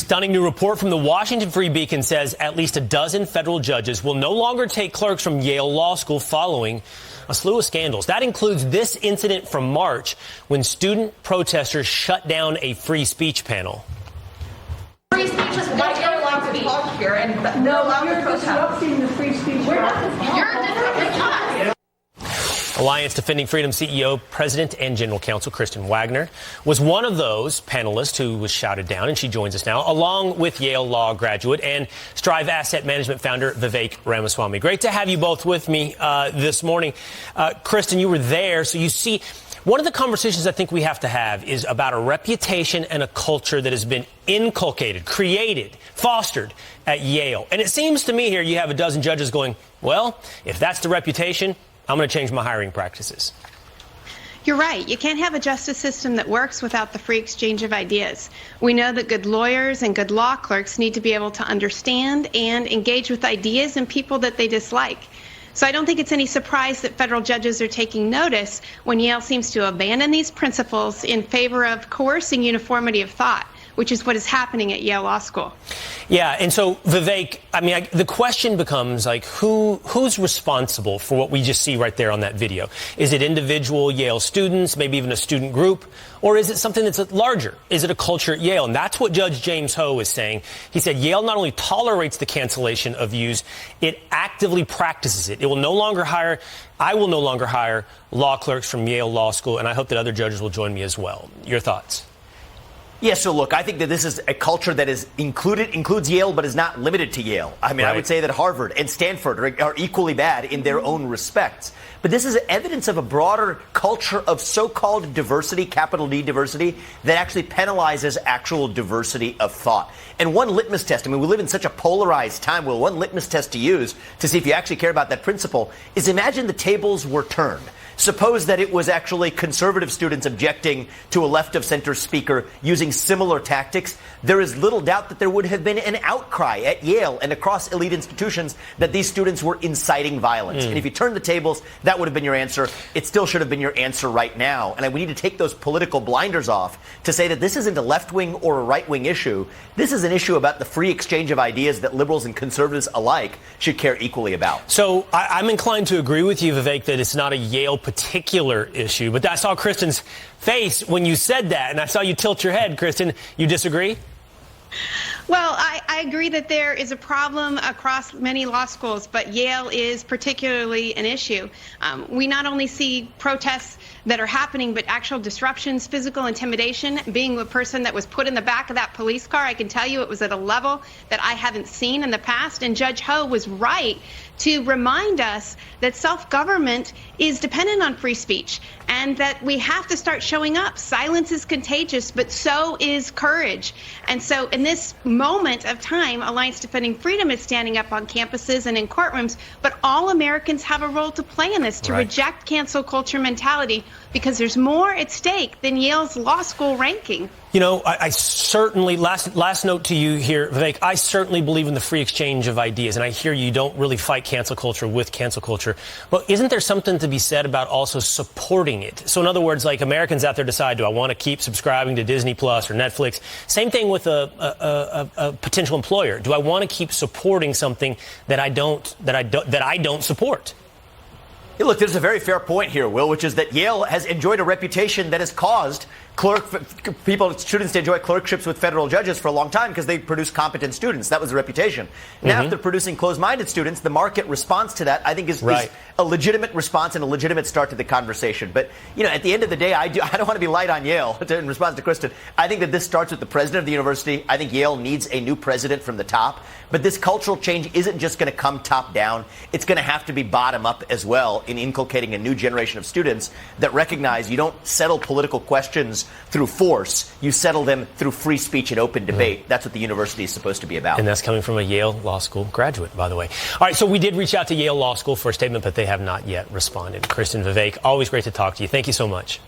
Stunning new report from the Washington Free Beacon says at least a dozen federal judges will no longer take clerks from Yale Law School following a slew of scandals. That includes this incident from March when student protesters shut down a free speech panel. Free speech is what you're allowed to talk here and no longer protest. Disrupting the free speech process. You're disrupting us. Alliance Defending Freedom CEO, President, and General Counsel Kristen Waggoner was one of those panelists who was shouted down, and she joins us now, along with Yale Law graduate and Strive Asset Management founder Vivek Ramaswamy. Great to have you both with me this morning. Kristen, you were there, so you see, one of the conversations I think we have to have is about a reputation and a culture that has been inculcated, created, fostered at Yale. And it seems to me here you have a dozen judges going, well, if that's the reputation, I'm going to change my hiring practices. You're right. You can't have a justice system that works without the free exchange of ideas. We know that good lawyers and good law clerks need to be able to understand and engage with ideas and people that they dislike. So I don't think it's any surprise that federal judges are taking notice when Yale seems to abandon these principles in favor of coercing uniformity of thought, which is what is happening at Yale Law School. Yeah, and so, Vivek, the question becomes, like, who's responsible for what we just see right there on that video? Is it individual Yale students, maybe even a student group, or is it something that's larger? Is it a culture at Yale? And that's what Judge James Ho is saying. He said Yale not only tolerates the cancellation of views, it actively practices it. I will no longer hire law clerks from Yale Law School, and I hope that other judges will join me as well. Your thoughts? Yeah, so look, I think that this is a culture that includes Yale, but is not limited to Yale. I mean, right. I would say that Harvard and Stanford are equally bad in their own respects. But this is evidence of a broader culture of so-called diversity, capital D diversity, that actually penalizes actual diversity of thought. And one litmus test, I mean, we live in such a polarized time, well, one litmus test to use to see if you actually care about that principle is imagine the tables were turned. Suppose that it was actually conservative students objecting to a left-of-center speaker using similar tactics. There is little doubt that there would have been an outcry at Yale and across elite institutions that these students were inciting violence. And if you turn the tables, that would have been your answer. It still should have been your answer right now. And we need to take those political blinders off to say that this isn't a left-wing or a right-wing issue. This is an issue about the free exchange of ideas that liberals and conservatives alike should care equally about. So I'm inclined to agree with you, Vivek, that it's not a Yale particular issue, but I saw Kristen's face when you said that, and I saw you tilt your head. Kristen, you disagree? Well, I agree that there is a problem across many law schools, but Yale is particularly an issue. We not only see protests that are happening, but actual disruptions, physical intimidation. Being the person that was put in the back of that police car, I can tell you it was at a level that I haven't seen in the past. And Judge Ho was right to remind us that self-government is dependent on free speech and that we have to start showing up. Silence is contagious, but so is courage. And so in this moment of time, Alliance Defending Freedom is standing up on campuses and in courtrooms, but all Americans have a role to play in this, to reject cancel culture mentality, because there's more at stake than Yale's law school ranking. You know, I certainly, last note to you here, Vivek, I certainly believe in the free exchange of ideas, and I hear you don't really fight cancel culture with cancel culture. But isn't there something to be said about also supporting it? So in other words, like Americans out there decide, do I want to keep subscribing to Disney Plus or Netflix? Same thing with a potential employer. Do I want to keep supporting something that I don't support? Hey, look, there's a very fair point here, Will, which is that Yale has enjoyed a reputation that has caused students to enjoy clerkships with federal judges for a long time because they produce competent students. That was the reputation. Now, if they're producing closed-minded students, the market response to that, I think, is a legitimate response and a legitimate start to the conversation. But, you know, at the end of the day, I don't want to be light on Yale in response to Kristen. I think that this starts with the president of the university. I think Yale needs a new president from the top. But this cultural change isn't just going to come top down. It's going to have to be bottom up as well in inculcating a new generation of students that recognize you don't settle political questions through force. You settle them through free speech and open debate. That's what the university is supposed to be about. And that's coming from a Yale Law School graduate, by the way. All right, so we did reach out to Yale Law School for a statement, but they have not yet responded. Kristen, Vivek, always great to talk to you. Thank you so much.